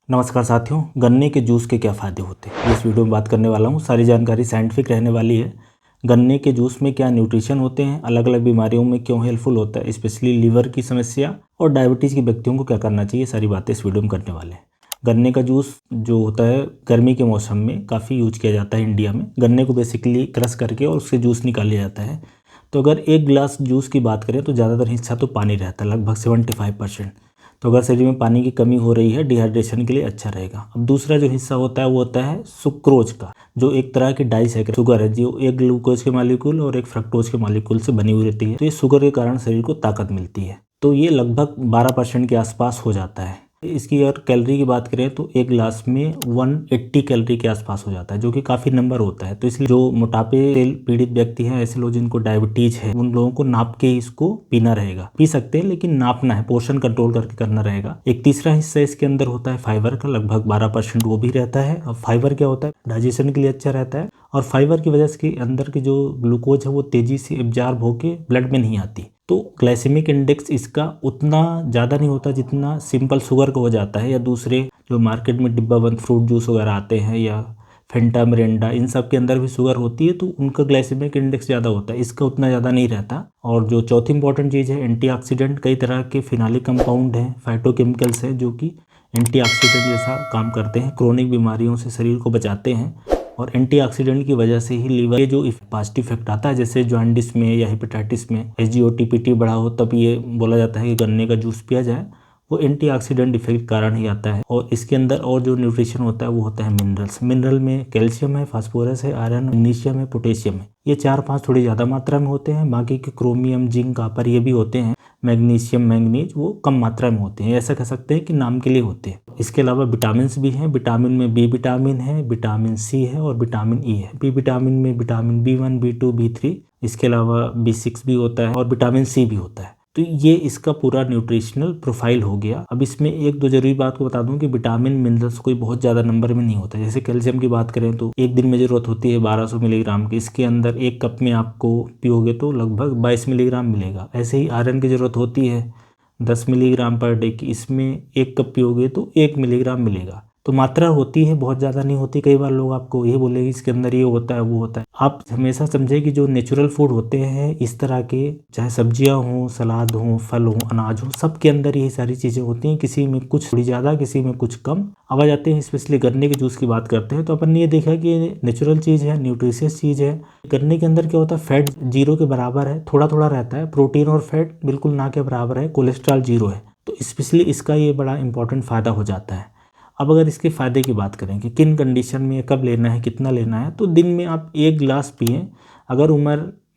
नमस्कार साथियों, गन्ने के जूस के क्या फ़ायदे होते हैं इस वीडियो में बात करने वाला हूँ। सारी जानकारी साइंटिफिक रहने वाली है। गन्ने के जूस में क्या न्यूट्रिशन होते हैं, अलग अलग बीमारियों में क्यों हेल्पफुल होता है, स्पेशली लीवर की समस्या और डायबिटीज़ के व्यक्तियों को क्या करना चाहिए, सारी बातें इस वीडियो में करने वाले हैं। गन्ने का जूस जो होता है गर्मी के मौसम में काफ़ी यूज किया जाता है इंडिया में। गन्ने को बेसिकली क्रश करके और उससे जूस निकाला जाता है। तो अगर एक गिलास जूस की बात करें तो ज़्यादातर हिस्सा तो पानी रहता है, लगभग 75%। तो अगर शरीर में पानी की कमी हो रही है, डिहाइड्रेशन के लिए अच्छा रहेगा। अब दूसरा जो हिस्सा होता है वो होता है सुक्रोज का, जो एक तरह की डाइसैकराइड शुगर है, जो एक ग्लूकोज के मॉलिक्यूल और एक फ्रक्टोज के मॉलिक्यूल से बनी हुई रहती है। तो ये शुगर के कारण शरीर को ताकत मिलती है। तो ये लगभग 12% के आसपास हो जाता है। इसकी अगर कैलोरी की बात करें तो एक गिलास में 180 कैलोरी के आसपास हो जाता है, जो कि काफ़ी नंबर होता है। तो इसलिए जो मोटापे से पीड़ित व्यक्ति हैं, ऐसे लोग जिनको डायबिटीज है, उन लोगों को नाप के इसको पीना रहेगा। पी सकते हैं लेकिन नापना है, पोर्शन कंट्रोल करके करना रहेगा। एक तीसरा हिस्सा इसके अंदर होता है फाइबर का, लगभग 12% वो भी रहता है। अब फाइबर क्या होता है, डाइजेशन के लिए अच्छा रहता है और फाइबर की वजह से इसके अंदर की जो ग्लूकोज है वो तेजी से एब्जॉर्ब होके ब्लड में नहीं आती। तो ग्लाइसेमिक इंडेक्स इसका उतना ज़्यादा नहीं होता जितना सिंपल शुगर का हो जाता है, या दूसरे जो मार्केट में डिब्बाबंद फ्रूट जूस वगैरह आते हैं या फेंटा मिरिंडा, इन सब के अंदर भी शुगर होती है, तो उनका ग्लाइसेमिक इंडेक्स ज़्यादा होता है, इसका उतना ज़्यादा नहीं रहता। और जो चौथी इंपॉर्टेंट चीज़ है, एंटीऑक्सीडेंट। कई तरह के फिनालिक कंपाउंड हैं, फाइटोकेमिकल्स हैं, जो कि एंटीऑक्सीडेंट जैसा काम करते हैं, क्रोनिक बीमारियों से शरीर को बचाते हैं। और एंटीऑक्सीडेंट की वजह से ही लीवर के जो पॉजिटिव इफेक्ट आता है, जैसे जॉन्डिस में या हेपेटाइटिस में SGOT-PT बढ़ा हो, तब ये बोला जाता है कि गन्ने का जूस पिया जाए, वो एंटीऑक्सीडेंट इफेक्ट के कारण ही आता है। और इसके अंदर और जो न्यूट्रिशन होता है वो होता है मिनरल्स। मिनरल में कैल्शियम है, फास्फोरस है, आयरन, मैग्नीशियम है, पोटेशियम है। ये 4-5 थोड़ी ज़्यादा मात्रा में होते हैं, बाकी के क्रोमियम, जिंक, कॉपर ये भी होते हैं। मैग्नीशियम, मैंगनीज वो कम मात्रा में होते हैं, ऐसा कह सकते हैं कि नाम के लिए होते हैं। इसके अलावा विटामिन भी हैं। विटामिन में बी विटामिन है, विटामिन सी है और विटामिन ई है। बी विटामिन में विटामिन B1, B2, B3, इसके अलावा B6 भी होता है और विटामिन सी भी होता है। तो ये इसका पूरा न्यूट्रिशनल प्रोफाइल हो गया। अब इसमें एक दो जरूरी बात को बता दूं कि विटामिन मिनरल्स कोई बहुत ज़्यादा नंबर में नहीं होता है। जैसे कैल्शियम की बात करें तो एक दिन में जरूरत होती है 1200 मिलीग्राम की, इसके अंदर एक कप में आपको पियोगे तो लगभग 22 मिलीग्राम मिलेगा। ऐसे ही आयरन की ज़रूरत होती है 10 मिलीग्राम पर डे की, इसमें एक कप पियोगे तो 1 मिलीग्राम मिलेगा। तो मात्रा होती है, बहुत ज़्यादा नहीं होती। कई बार लोग आपको ये बोलेंगे इसके अंदर ये होता है वो होता है। आप हमेशा समझे कि जो नेचुरल फूड होते हैं इस तरह के, चाहे सब्जियां हों, सलाद हों, फल हों, अनाज हो, सब के अंदर यही सारी चीज़ें होती हैं। किसी में कुछ थोड़ी ज़्यादा, किसी में कुछ कम। अब आ जाते हैं स्पेशली गन्ने के जूस की बात करते हैं तो अपन ने ये देखा कि नेचुरल चीज़ है, न्यूट्रिशियस चीज़ है। गन्ने के अंदर क्या होता है, फैट 0 के बराबर है, थोड़ा थोड़ा रहता है। प्रोटीन और फैट बिल्कुल ना के बराबर है। कोलेस्ट्रॉल 0 है। तो स्पेशली इसका ये बड़ा इंपॉर्टेंट फ़ायदा हो जाता है। अब अगर इसके फ़ायदे की बात करें कि किन कंडीशन में कब लेना है, कितना लेना है, तो दिन में आप 1 गिलास पिएं। अगर उम्र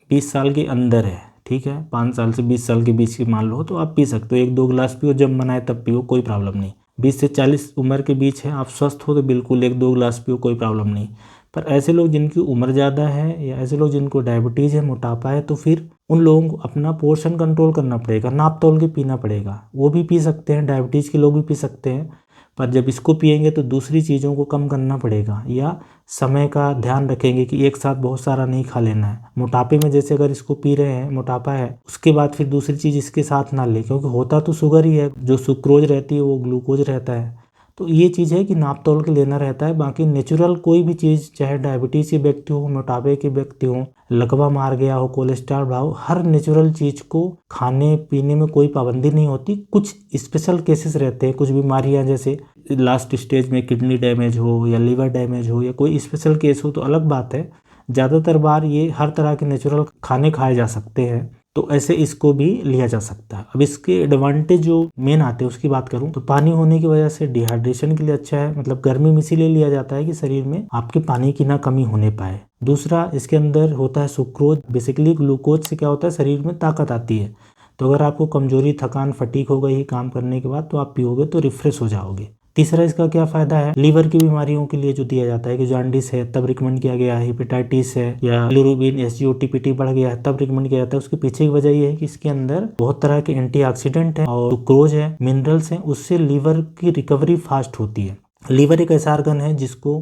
20 साल के अंदर है, ठीक है, 5 साल से 20 साल के बीच की मान लो, तो आप पी सकते हो। 1-2 गिलास पियो, जब मन आए तब पियो, कोई प्रॉब्लम नहीं। 20 से 40 उम्र के बीच है, आप स्वस्थ हो, तो बिल्कुल 1-2 गिलास पियो, कोई प्रॉब्लम नहीं। पर ऐसे लोग जिनकी उम्र ज़्यादा है या ऐसे लोग जिनको डायबिटीज़ है, मोटापा है, तो फिर उन लोगों को अपना पोर्शन कंट्रोल करना पड़ेगा, नाप तोल के पीना पड़ेगा। वो भी पी सकते हैं, डायबिटीज़ के लोग भी पी सकते हैं, पर जब इसको पिएंगे तो दूसरी चीज़ों को कम करना पड़ेगा, या समय का ध्यान रखेंगे कि एक साथ बहुत सारा नहीं खा लेना है। मोटापे में जैसे अगर इसको पी रहे हैं, मोटापा है, उसके बाद फिर दूसरी चीज़ इसके साथ ना ले, क्योंकि होता तो शुगर ही है, जो सुक्रोज रहती है वो ग्लूकोज रहता है। तो ये चीज़ है कि नाप तोल के लेना रहता है। बाकी नेचुरल कोई भी चीज़, चाहे डायबिटीज़ के व्यक्ति हो, मोटापे के व्यक्ति हो, लकवा मार गया हो, कोलेस्ट्रॉल बढ़ा हो, हर नेचुरल चीज़ को खाने पीने में कोई पाबंदी नहीं होती। कुछ स्पेशल केसेस रहते हैं, कुछ बीमारियां जैसे लास्ट स्टेज में किडनी डैमेज हो या लीवर डैमेज हो या कोई स्पेशल केस हो तो अलग बात है। ज़्यादातर बार ये हर तरह के नेचुरल खाने खाए जा सकते हैं, तो ऐसे इसको भी लिया जा सकता है। अब इसके एडवांटेज जो मेन आते हैं उसकी बात करूं तो पानी होने की वजह से डिहाइड्रेशन के लिए अच्छा है, मतलब गर्मी में इसीलिए लिया जाता है कि शरीर में आपके पानी की ना कमी होने पाए। दूसरा, इसके अंदर होता है सुक्रोज। बेसिकली ग्लूकोज से क्या होता है, शरीर में ताकत आती है। तो अगर आपको कमजोरी, थकान, फटीक हो गई काम करने के बाद, तो आप पियोगे तो रिफ्रेश हो जाओगे। तीसरा, इसका क्या फायदा है, लीवर की बीमारियों के लिए जो दिया जाता है कि जॉन्डिस है तब रिकमेंड किया गया है, हेपेटाइटिस है या बिलिरुबिन SGOT-PT बढ़ गया है तब रिकमेंड किया जाता है। उसके पीछे की वजह ये है कि इसके अंदर बहुत तरह के एंटीऑक्सीडेंट है और सुक्रोज है, मिनरल्स हैं, उससे लीवर की रिकवरी फास्ट होती है। लीवर एक ऐसा आर्गन है जिसको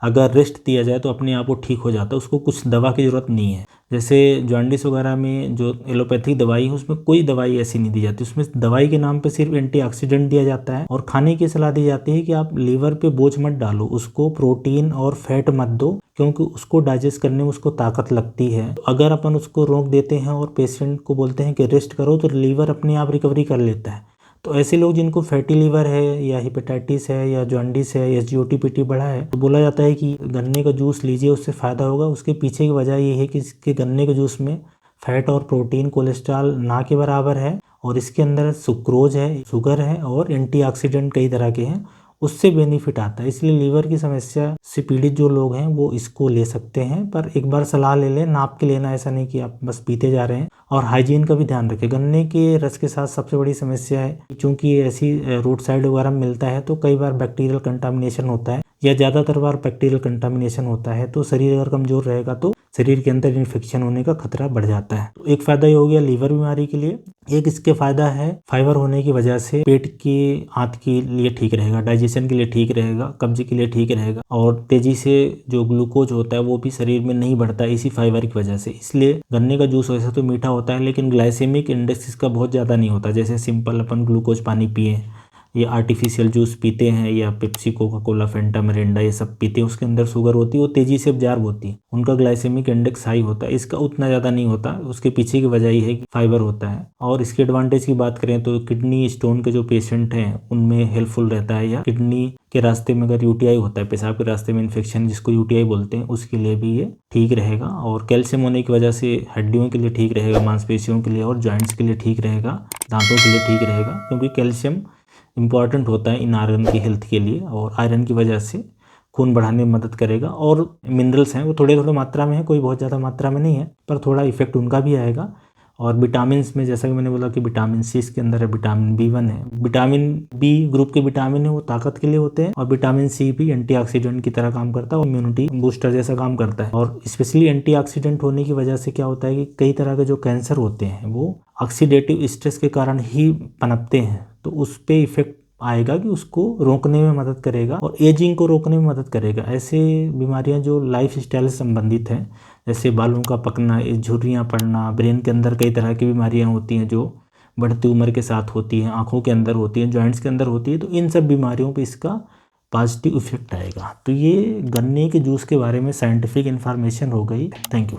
अगर रेस्ट दिया जाए तो अपने आप वो ठीक हो जाता है, उसको कुछ दवा की ज़रूरत नहीं है। जैसे जॉन्डिस वगैरह में जो एलोपैथिक दवाई है उसमें कोई दवाई ऐसी नहीं दी जाती, उसमें दवाई के नाम पे सिर्फ एंटीऑक्सीडेंट दिया जाता है और खाने की सलाह दी जाती है कि आप लीवर पे बोझ मत डालो, उसको प्रोटीन और फैट मत दो, क्योंकि उसको डाइजेस्ट करने में उसको ताकत लगती है। अगर अपन उसको रोक देते हैं और पेशेंट को बोलते हैं कि रेस्ट करो तो लीवर अपने आप रिकवरी कर लेता है। तो ऐसे लोग जिनको फैटी लीवर है या हेपेटाइटिस है या जॉन्डिस है या एसजीओटी-पीटी बढ़ा है, तो बोला जाता है कि गन्ने का जूस लीजिए, उससे फ़ायदा होगा। उसके पीछे की वजह ये है कि इसके गन्ने के जूस में फैट और प्रोटीन कोलेस्ट्रॉल ना के बराबर है और इसके अंदर सुक्रोज है, शुगर है और एंटीऑक्सीडेंट कई तरह के हैं, उससे बेनिफिट आता है। इसलिए लीवर की समस्या से पीड़ित जो लोग हैं वो इसको ले सकते हैं, पर एक बार सलाह ले लें, नाप के लेना, ऐसा नहीं कि आप बस पीते जा रहे हैं। और हाइजीन का भी ध्यान रखें। गन्ने के रस के साथ सबसे बड़ी समस्या है, क्योंकि ये ऐसी रोड साइड वगैरह में मिलता है तो कई बार बैक्टीरियल कंटामिनेशन होता है या ज़्यादातर बार बैक्टीरियल कंटामिनेशन होता है, तो शरीर अगर कमज़ोर रहेगा तो शरीर के अंदर इन्फेक्शन होने का खतरा बढ़ जाता है। तो एक फ़ायदा ये हो गया लीवर बीमारी के लिए। एक इसके फ़ायदा है फाइबर होने की वजह से पेट की आंत के लिए ठीक रहेगा, डाइजेशन के लिए ठीक रहेगा, कब्ज के लिए ठीक रहेगा और तेज़ी से जो ग्लूकोज होता है वो भी शरीर में नहीं बढ़ता है इसी फाइबर की वजह से। इसलिए गन्ने का जूस वैसे तो मीठा होता है लेकिन ग्लाइसेमिक इंडेक्स इसका बहुत ज़्यादा नहीं होता। जैसे सिंपल अपन ग्लूकोज पानी पिए या आर्टिफिशियल जूस पीते हैं या पेप्सी, कोका कोला, फेंटा, मिरिंडा ये सब पीते हैं, उसके अंदर शुगर होती है, वो तेज़ी से एब्जॉर्ब होती है, उनका ग्लाइसेमिक इंडेक्स हाई होता है। इसका उतना ज़्यादा नहीं होता, उसके पीछे की वजह ये है कि फाइबर होता है। और इसके एडवांटेज की बात करें तो किडनी स्टोन के जो पेशेंट हैं उनमें हेल्पफुल रहता है, या किडनी के रास्ते में अगर यूटीआई होता है, पेशाब के रास्ते में इन्फेक्शन जिसको यूटीआई बोलते हैं, उसके लिए भी ये ठीक रहेगा। और कैल्शियम होने की वजह से हड्डियों के लिए ठीक रहेगा, मांसपेशियों के लिए और जॉइंट्स के लिए ठीक रहेगा, दांतों के लिए ठीक रहेगा, क्योंकि कैल्शियम इम्पॉर्टेंट होता है इन आयरन की हेल्थ के लिए। और आयरन की वजह से खून बढ़ाने में मदद करेगा। और मिनरल्स हैं वो थोड़े थोड़े मात्रा में है, कोई बहुत ज़्यादा मात्रा में नहीं है, पर थोड़ा इफेक्ट उनका भी आएगा। और विटामिन्स में जैसा कि मैंने बोला कि विटामिन सी इसके अंदर है, विटामिन B1 है, विटामिन बी ग्रुप के विटामिन है वो ताकत के लिए होते हैं, और विटामिन सी भी एंटीऑक्सीडेंट की तरह काम करता है और इम्यूनिटी बूस्टर जैसा काम करता है। और स्पेशली एंटीऑक्सीडेंट होने की वजह से क्या होता है कि कई तरह के जो कैंसर होते हैं वो ऑक्सीडेटिव स्ट्रेस के कारण ही पनपते हैं, तो उस पर इफेक्ट आएगा कि उसको रोकने में मदद करेगा और एजिंग को रोकने में मदद करेगा। ऐसे बीमारियां जो लाइफ स्टाइल से संबंधित हैं, जैसे बालों का पकना, झुर्रियाँ पड़ना, ब्रेन के अंदर कई तरह की बीमारियां होती हैं जो बढ़ती उम्र के साथ होती हैं, आँखों के अंदर होती हैं, जॉइंट्स के अंदर होती है, तो इन सब बीमारियों पर इसका पॉजिटिव इफेक्ट आएगा। तो ये गन्ने के जूस के बारे में साइंटिफिक इन्फॉर्मेशन हो गई। Thank you.